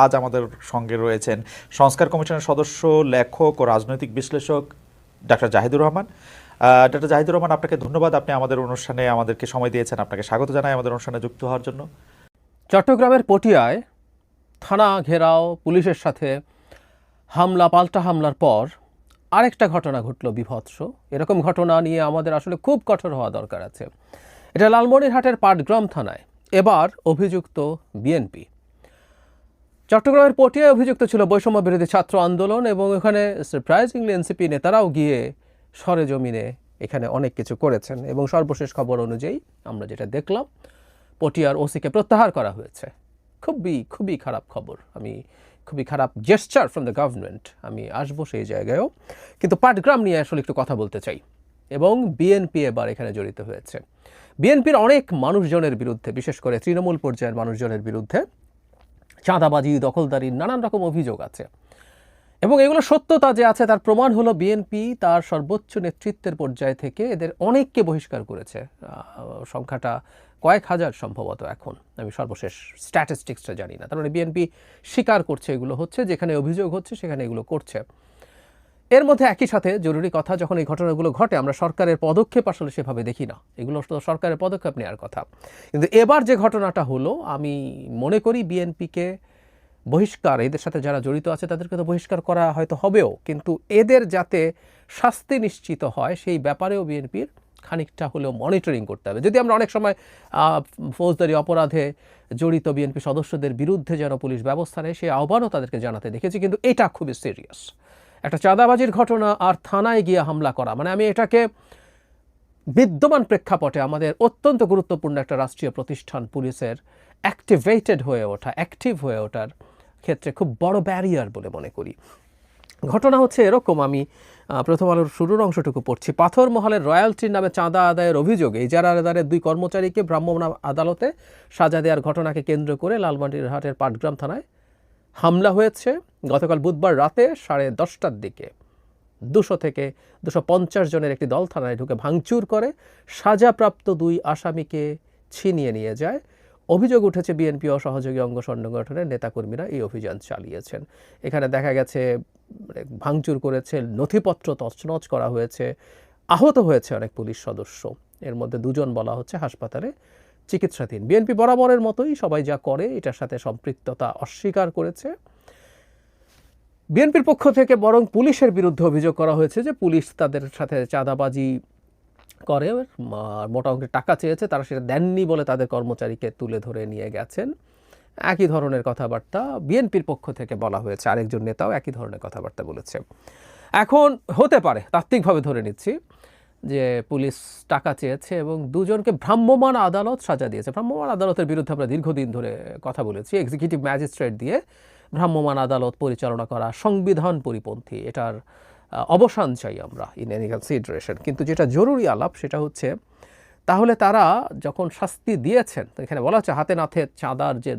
আজ আমাদের সঙ্গে রয়েছেন সংস্কার কমিশনের সদস্য, লেখক ও রাজনৈতিক বিশ্লেষক ডাক্তার জাহিদুর রহমান। ডাক্তার জাহিদুর রহমান, আপনাকে ধন্যবাদ, আপনি আমাদের অনুষ্ঠানে আমাদেরকে সময় দিয়েছেন। আপনাকে স্বাগত জানাই আমাদের অনুষ্ঠানে যুক্ত হওয়ার জন্য। চট্টগ্রামের পটিয়ায় থানা ঘেরাও, পুলিশের সাথে হামলা, পাল্টা হামলার পর আরেকটা ঘটনা ঘটল বীভৎস। এরকম ঘটনা নিয়ে আমাদের আসলে খুব কঠোর হওয়া দরকার আছে। এটা লালমনিরহাটের পাটগ্রাম থানায়। এবার অভিযুক্ত বিএনপি। চট্টগ্রামের পটিয়ায় অভিযুক্ত ছিল বৈষম্য বিরোধী ছাত্র আন্দোলন, এবং এখানে সারপ্রাইজিংলি এনসিপি নেতারাও গিয়ে সরেজমিনে এখানে অনেক কিছু করেছেন। এবং সর্বশেষ খবর অনুযায়ী আমরা যেটা দেখলাম, পটিয়ার ওসিকে প্রত্যাহার করা হয়েছে। খুবই খারাপ খবর। খুবই খারাপ জেস্চার ফ্রম দ্য গভর্নমেন্ট। আমি আসবো সেই জায়গায়ও, কিন্তু পাটগ্রাম নিয়ে আসলে একটু কথা বলতে চাই। এবং বিএনপি এবার এখানে জড়িত হয়েছে। বিএনপির অনেক মানুষজনের বিরুদ্ধে, বিশেষ করে তৃণমূল পর্যায়ের মানুষজনের বিরুদ্ধে চাঁদাবাজি, দখলদারির নানান রকম অভিযোগ আছে। এবং এগুলো সত্যতা যে আছে তার প্রমাণ হলো বিএনপি তার সর্বোচ্চ নেতৃত্বের পর্যায় থেকে এদের অনেককে বহিষ্কার করেছে। সংখ্যাটা কয়েক হাজার সম্ভবত এখন, আমি সর্বশেষ স্ট্যাটিস্টিক্সটা জানি না। তার মানে বিএনপি স্বীকার করছে এগুলো হচ্ছে, যেখানে অভিযোগ হচ্ছে সেখানে এগুলো করছে। এর মধ্যে একই সাথে জরুরি কথা, যখন এই ঘটনাগুলো ঘটে আমরা সরকারের পদক্ষেপ আসলে সেভাবে দেখি না। এগুলো তো সরকারের পদক্ষেপ নেওয়ার কথা, কিন্তু এবার যে ঘটনাটা হলো, আমি মনে করি বিএনপিকে বহিষ্কার, এদের সাথে যারা জড়িত আছে তাদেরকে তো বহিষ্কার করা হয়তো হবেও, কিন্তু এদের যাতে শাস্তি নিশ্চিত হয় সেই ব্যাপারেও বিএনপির খানিকটা হলেও মনিটরিং করতে হবে। যদি আমরা অনেক সময় ফৌজদারি অপরাধে জড়িত বিএনপি সদস্যদের বিরুদ্ধে যেন পুলিশ ব্যবস্থা নেয় সেই আহ্বানও তাদেরকে জানাতে দেখেছি, কিন্তু এটা খুবই সিরিয়াস একটা চাঁদাবাজির ঘটনা। আর থানায় গিয়ে হামলা করা, মানে আমি এটাকে বিদ্যমান প্রেক্ষাপটে আমাদের অত্যন্ত গুরুত্বপূর্ণ একটা রাষ্ট্রীয় প্রতিষ্ঠান পুলিশের অ্যাক্টিভ হয়ে ওঠার ক্ষেত্রে খুব বড় ব্যারিয়ার বলে মনে করি। ঘটনা হচ্ছে এরকম, আমি প্রথম আলোর শুরুর অংশটুকু পড়ছি। পাথরমহলের রয়্যালটির নামে চাঁদা আদায়ের অভিযোগে ইজারাদারের 2 কর্মচারীকে ভ্রাম্যমাণ আদালতে সাজা দেওয়ার ঘটনাকে কেন্দ্র করে লালমনিরহাটের পাটগ্রাম থানায় হামলা হয়েছে গতকাল বুধবার রাতে 10:30টার দিকে। 200 থেকে 250 জনের একটি দল থানায় ঢুকে ভাঙচুর করে সাজাপ্রাপ্ত 2 আসামিকে ছিনিয়ে নিয়ে যায়। অভিযোগ উঠেছে বিএনপি ও সহযোগী অঙ্গ সংগঠনের নেতাকর্মীরা এই অভিযান চালিয়েছেন। এখানে দেখা গেছে ভাঙচুর করেছে, নথিপত্র তছনছ করা হয়েছে, আহত হয়েছে অনেক পুলিশ সদস্য। এর মধ্যে 2 জন বলা হচ্ছে হাসপাতালে চিকিৎসাধীন। বিএনপি বরাবরের মতোই সবাই যা করে এটার সাথে সম্পৃক্ততা অস্বীকার করেছে। বিএনপির পক্ষ থেকে বরং পুলিশের বিরুদ্ধে অভিযোগ করা হয়েছে যে পুলিশ তাদের সাথে চাঁদাবাজি করে, মোটা অঙ্কের টাকা চেয়েছে, তারা সেটা দেননি বলে তাদের কর্মচারীকে তুলে ধরে নিয়ে গেছেন। একই ধরনের কথাবার্তা বিএনপির পক্ষ থেকে বলা হয়েছে, আরেকজন নেতাও একই ধরনের কথাবার্তা বলেছে। এখন হতে পারে, তাত্ত্বিকভাবে ধরে নিচ্ছি যে পুলিশ টাকা চেয়েছে এবং 2 জনকে ভ্রাম্যমাণ আদালত সাজা দিয়েছে। ভ্রাম্যমাণ আদালতের বিরুদ্ধে আমরা দীর্ঘদিন ধরে কথা বলেছি। এক্সিকিউটিভ ম্যাজিস্ট্রেট দিয়ে ভ্রাম্যমাণ আদালত পরিচালনা করা সংবিধান পরিপন্থী, এটার অবসান চাই আমরা ইন এনি কনসিডারেশন। কিন্তু যেটা জরুরি আলাপ সেটা হচ্ছে, তাহলে তারা যখন শাস্তি দিয়েছেন, এখানে বলা হচ্ছে হাতে নাতে চাঁদার যে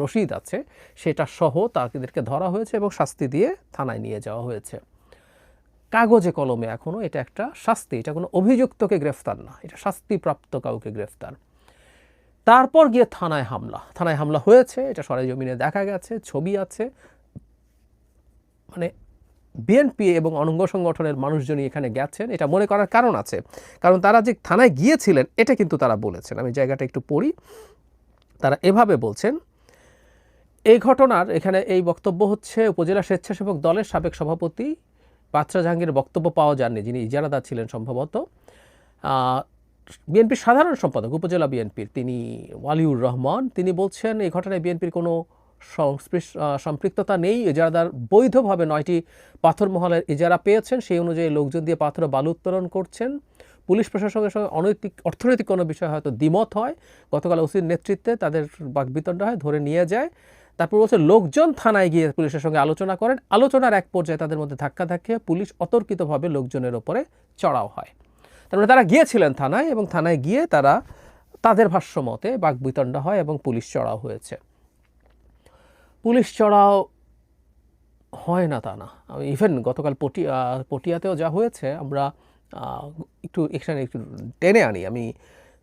রসিদ আছে সেটা সহ তাদেরকে ধরা হয়েছে এবং শাস্তি দিয়ে থানায় নিয়ে যাওয়া হয়েছে। কাগজে কলমে এখনও এটা একটা শাস্তি, এটা কোনো অভিযুক্তকে গ্রেফতার না, এটা শাস্তিপ্রাপ্ত কাউকে গ্রেফতার। তারপর গিয়ে থানায় হামলা হয়েছে, এটা সরেজমিনে দেখা গেছে, ছবি আছে। মানে বিএনপি এবং অঙ্গ সংগঠনের মানুষজনই এখানে গেছেন, এটা মনে করার কারণ আছে, কারণ তারা যে থানায় গিয়েছিলেন এটা কিন্তু তারা বলেছেন। আমি জায়গাটা একটু পড়ি। তারা এভাবে বলছেন, এই ঘটনার এখানে এই বক্তব্য হচ্ছে উপজেলা স্বেচ্ছাসেবক দলের সাবেক সভাপতি বাদশা জাহাঙ্গীরের বক্তব্য পাওয়া যায়নি, যিনি ইজারাদার ছিলেন সম্ভবত। বিএনপির সাধারণ সম্পাদক উপজেলা বিএনপির তিনি ওয়ালিউর রহমান, তিনি বলছেন এই ঘটনায় বিএনপির কোনো সম্পৃক্ততা নেই। ইজারাদার বৈধভাবে 9টি পাথরমহলের ইজারা পেয়েছেন, সেই অনুযায়ী লোকজন দিয়ে পাথর ও বালু উত্তোলন করছেন। পুলিশ প্রশাসনের সঙ্গে অর্থনৈতিক কোনো বিষয় হয়তো দ্বিমত হয়, গতকাল ওসির নেতৃত্বে তাদের বাকবিতণ্ডা হয়, ধরে নিয়ে যায়। তারপর বলছে লোকজন থানায় গিয়ে পুলিশের সঙ্গে আলোচনা করেন, আলোচনার এক পর্যায়ে তাদের মধ্যে ধাক্কাধাক্কি, পুলিশ অতর্কিতভাবে লোকজনের ওপরে চড়াও হয়। তারপরে তারা গিয়েছিলেন থানায়, এবং থানায় গিয়ে তারা তাদের ভাষ্য মতে বাকবিতণ্ডা হয় এবং পুলিশ চড়াও হয়েছে। পুলিশ চড়াও হয় না তা না, ইভেন গতকাল পটিয়াতেও যা হয়েছে আমরা একটু এখানে একটু টেনে আনি। আমি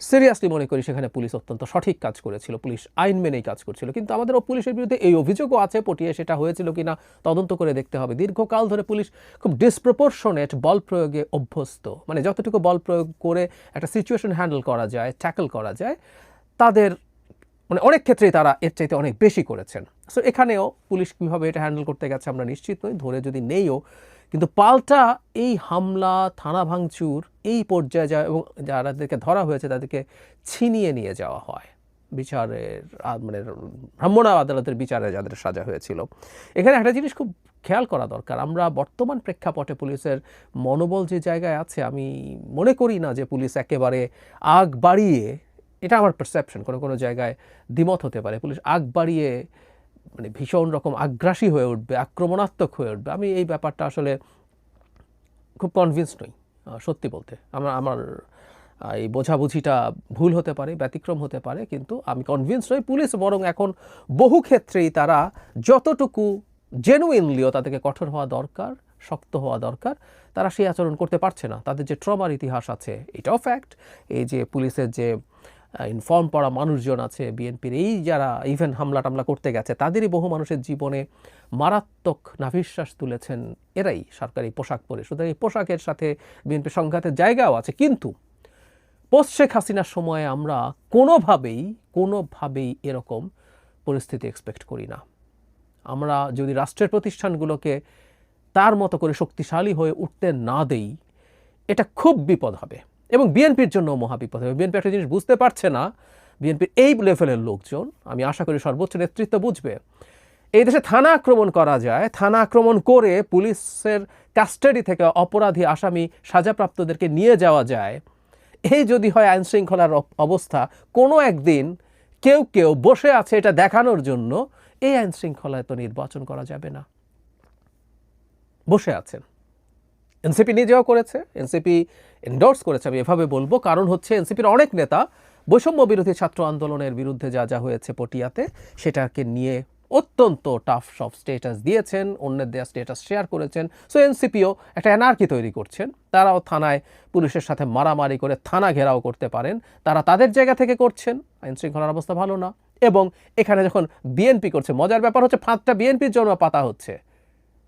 সিরিয়াসলি মনে করি সেখানে পুলিশ অত্যন্ত সঠিক কাজ করেছিল, পুলিশ আইন মেনেই কাজ করছিল। কিন্তু আমাদের পুলিশের বিরুদ্ধে এই অভিযোগও আছে, পটিয়ে সেটা হয়েছিল কিনা তদন্ত করে দেখতে হবে। দীর্ঘকাল ধরে পুলিশ খুব ডিসপ্রপোর্শনেট বল প্রয়োগে অভ্যস্ত, মানে যতটুকু বল প্রয়োগ করে একটা সিচুয়েশন হ্যান্ডেল করা যায়, ট্যাকল করা যায়, তাদের মানে অনেক ক্ষেত্রেই তারা এর চাইতে অনেক বেশি করেছেন। সো এখানেও পুলিশ কীভাবে এটা হ্যান্ডেল করতে গেছে আমরা নিশ্চিত নই, ধরে যদি নেইও, কিন্তু পাল্টা এই হামলা, থানা ভাঙচুর এই পর্যায়ে যায় এবং যাদেরকে ধরা হয়েছে তাদেরকে ছিনিয়ে নিয়ে যাওয়া হয় বিচারের, মানে ভ্রাম্যমাণ আদালতের বিচারে যাদের সাজা হয়েছিল। এখানে একটা জিনিস খুব খেয়াল করা দরকার, আমরা বর্তমান প্রেক্ষাপটে পুলিশের মনোবল যে জায়গায় আছে, আমি মনে করি না যে পুলিশ একেবারে আগ বাড়িয়ে, এটা আমার পারসেপশন, কোনো কোনো জায়গায় দ্বিমত হতে পারে, পুলিশ আগ বাড়িয়ে মানে ভীষণ রকম আগ্রাসী হয়ে উঠবে, আক্রমণাত্মক হয়ে উঠবে। আমি এই ব্যাপারটা আসলে খুব কনভিন্সড নই সত্যি বলতে। আমার এই বোঝাবুঝিটা ভুল হতে পারে, ব্যতিক্রম হতে পারে, কিন্তু আমি কনভিন্সড নই। পুলিশ বরং এখন বহু ক্ষেত্রেই তারা যতটুকু জেনুইনলিও তাদেরকে কঠোর হওয়া দরকার, শক্ত হওয়া দরকার, তারা সেই আচরণ করতে পারছে না। তাদের যে ট্রমার ইতিহাস আছে এটাও ফ্যাক্ট। এই যে পুলিশের যে ইনফর্ম পড়া মানুষজন আছে বিএনপির, এই যারা ইভেন হামলা টামলা করতে গেছে, তাদেরই বহু মানুষের জীবনে মারাত্মক নাভিশ্বাস তুলেছেন এরাই সরকারি পোশাক পরে। সুতরাং এই পোশাকের সাথে বিএনপির সংঘাতের জায়গাও আছে। কিন্তু পোস্ট শেখ হাসিনার সময়ে আমরা কোনোভাবেই এরকম পরিস্থিতি এক্সপেক্ট করি না। আমরা যদি রাষ্ট্রের প্রতিষ্ঠানগুলোকে তার মতো করে শক্তিশালী হয়ে উঠতে না দেই, এটা খুব বিপদ হবে এবং বিএনপির জন্য মহাবিপদ হবে। বিএনপি একটা জিনিস বুঝতে পারছে না, বিএনপির এই লেভেলের লোকজন, আমি আশা করি সর্বোচ্চ নেতৃত্ব বুঝবে, এই দেশে থানা আক্রমণ করা যায়, থানা আক্রমণ করে পুলিশের কাস্টাডি থেকে অপরাধী আসামি সাজাপ্রাপ্তদেরকে নিয়ে যাওয়া যায়, এই যদি হয় আইন শৃঙ্খলার অবস্থা, কোনো একদিন কেউ বসে আছে এটা দেখানোর জন্য, এই আইন শৃঙ্খলায় তো নির্বাচন করা যাবে না। বসে আছেন, এনসিপি নিজেও করেছে, এনসিপি এন্ডোর্স করেছে, আমি এভাবে বলবো, কারণ হচ্ছে এনসিপির অনেক নেতা বৈষম্য বিরোধী ছাত্র আন্দোলনের বিরুদ্ধে যা হয়েছে পটিয়াতে, সেটাকে নিয়ে অত্যন্ত টাফ সব স্টেটাস দিয়েছেন, অন্যের দেওয়া স্টেটাস শেয়ার করেছেন। সো এনসিপিও একটা এনার্কি তৈরি করছেন, তারাও থানায় পুলিশের সাথে মারামারি করে থানা ঘেরাও করতে পারেন, তারা তাদের জায়গা থেকে করছেন। আইন শৃঙ্খলার অবস্থা ভালো না, এবং এখানে যখন বিএনপি করছে, মজার ব্যাপার হচ্ছে ফাঁদটা বিএনপির জন্য পাতা হচ্ছে।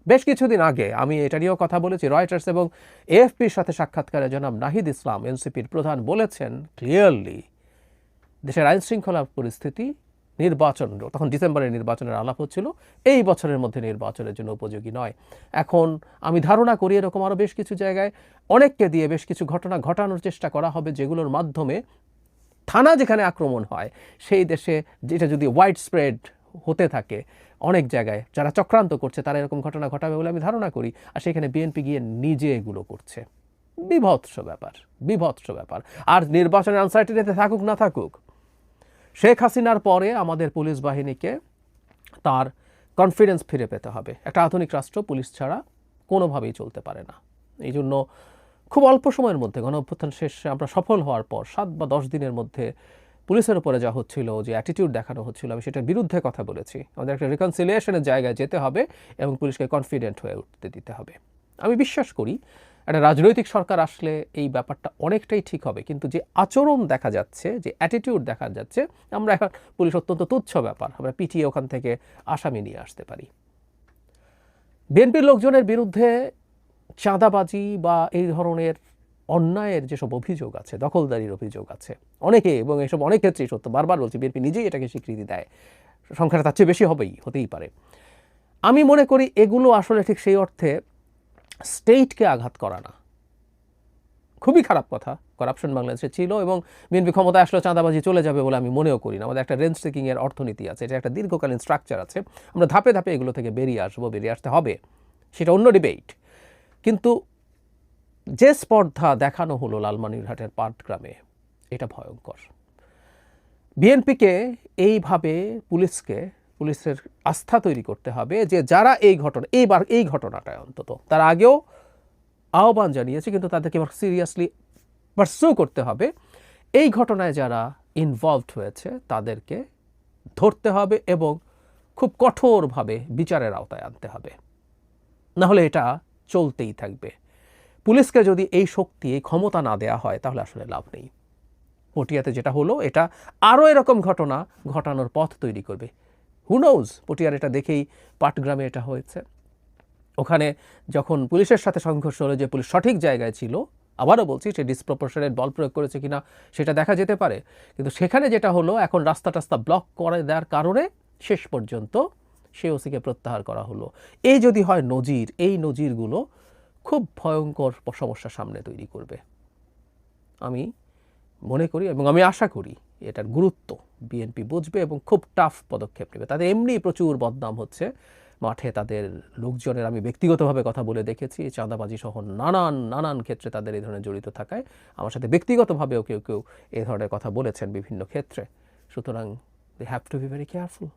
বেশ কিছুদিন আগে আমি এটা নিয়েও কথা বলেছি, রয়টার্স এবং এএফপির সাথে সাক্ষাৎকারে জনাব নাহিদ ইসলাম, এনসিপির প্রধান, বলেছেন ক্লিয়ারলি দেশের আইন শৃঙ্খলা পরিস্থিতি, নির্বাচন, তখন ডিসেম্বরের নির্বাচনের আলাপ হচ্ছিল, এই বছরের মধ্যে নির্বাচনের জন্য উপযোগী নয়। এখন আমি ধারণা করি এরকম আরও বেশ কিছু জায়গায় অনেককে দিয়ে বেশ কিছু ঘটনা ঘটানোর চেষ্টা করা হবে, যেগুলোর মাধ্যমে থানা যেখানে আক্রমণ হয় সেই দেশে, যেটা যদি ওয়াইড স্প্রেড হতে থাকে অনেক জায়গায়, যারা চক্রান্ত করছে তারা এরকম ঘটনা ঘটাবে বলে আমি ধারণা করি। আর সেখানে বিএনপি গিয়ে নিজে এগুলো করছে। বিভৎস ব্যাপার। আর নির্বাচনের আনসার্টিনিতে থাকুক না থাকুক, শেখ হাসিনার পরে আমাদের পুলিশ বাহিনীকে তার কনফিডেন্স ফিরে পেতে হবে। একটা আধুনিক রাষ্ট্র পুলিশ ছাড়া কোনোভাবেই চলতে পারে না। এই জন্য খুব অল্প সময়ের মধ্যে, গণঅভ্যুত্থান শেষে আমরা সফল হওয়ার পর 7 বা 10 দিনের মধ্যে পুলিশের উপরে যা হচ্ছিল, যে অ্যাটিটিউড দেখানো হচ্ছিল, আমি সেটার বিরুদ্ধে কথা বলেছি। আমাদের একটা রিকনসিলিয়েশনের জায়গায় যেতে হবে এবং পুলিশকে কনফিডেন্ট হয়ে উঠতে দিতে হবে। আমি বিশ্বাস করি একটা রাজনৈতিক সরকার আসলে এই ব্যাপারটা অনেকটাই ঠিক হবে। কিন্তু যে আচরণ দেখা যাচ্ছে, যে অ্যাটিটিউড দেখা যাচ্ছে, আমরা এখন পুলিশ অত্যন্ত তুচ্ছ ব্যাপার, আমরা পিটিয়ে ওখান থেকে আসামি নিয়ে আসতে পারি। বিএনপির লোকজনের বিরুদ্ধে চাঁদাবাজি বা এই ধরনের অন্যায়ের যেসব অভিযোগ আছে, দখলদারির অভিযোগ আছে অনেকে, এবং এসব অনেক ক্ষেত্রেই সত্য, বারবার বলছি, বিএনপি নিজেই এটাকে স্বীকৃতি দেয়, সংখ্যাটা তার চেয়ে বেশি হতেই পারে। আমি মনে করি এগুলো আসলে ঠিক সেই অর্থে স্টেটকে আঘাত করা না। খুবই খারাপ কথা, করাপশন বাংলাদেশে ছিল এবং বিএনপি ক্ষমতায় আসলে চাঁদাবাজি চলে যাবে বলে আমি মনেও করি না। আমাদের একটা রেঞ্জ সিকিংয়ের অর্থনীতি আছে, এটা একটা দীর্ঘকালীন স্ট্রাকচার আছে, আমরা ধাপে ধাপে এগুলো থেকে বেরিয়ে আসতে হবে, সেটা অন্য ডিবেট। কিন্তু যে স্পর্ধা দেখানো হলো লালমনিরহাটের পাটগ্রামে, এটা ভয়ঙ্কর। বিএনপিকে এইভাবে পুলিশের আস্থা তৈরি করতে হবে, যে যারা এই ঘটনাটায় অন্তত, তার আগেও আহ্বান জানিয়েছে, কিন্তু তাদেরকে সিরিয়াসলি পারসিউ করতে হবে। এই ঘটনায় যারা ইনভলভড হয়েছে তাদেরকে ধরতে হবে এবং খুব কঠোরভাবে বিচারের আওতায় আনতে হবে, নাহলে এটা চলতেই থাকবে। পুলিশকে যদি এই শক্তি, এই ক্ষমতা না দেয়া হয়, তাহলে আসলে লাভ নেই। পটিয়াতে যেটা হলো এটা আরও এরকম ঘটনা ঘটানোর পথ তৈরি করবে। হু নোজ, পটিয়ার এটা দেখেই পাটগ্রামে এটা হয়েছে। ওখানে যখন পুলিশের সাথে সংঘর্ষ হলো, যে পুলিশ সঠিক জায়গায় ছিল, আবারও বলছি সে ডিসপ্রপোর্শনেট বল প্রয়োগ করেছে কিনা সেটা দেখা যেতে পারে, কিন্তু সেখানে যেটা হলো এখন রাস্তা টাস্তা ব্লক করে দেওয়ার কারণে শেষ পর্যন্ত সেই ওসিকে প্রত্যাহার করা হলো। এই যদি হয় নজির, এই নজিরগুলো খুব ভয়ঙ্কর সমস্যার সামনে তৈরি করবে আমি মনে করি, এবং আমি আশা করি এটার গুরুত্ব বিএনপি বুঝবে এবং খুব টাফ পদক্ষেপ নেবে। তাদের এমনি প্রচুর বদনাম হচ্ছে মাঠে, তাদের লোকজনের আমি ব্যক্তিগতভাবে কথা বলে দেখেছি, চাঁদাবাজি সহ নানান ক্ষেত্রে তাদের এই ধরনের জড়িত থাকায় আমার সাথে ব্যক্তিগতভাবেও কেউ কেউ এই ধরনের কথা বলেছেন বিভিন্ন ক্ষেত্রে। সুতরাং they have to be very careful.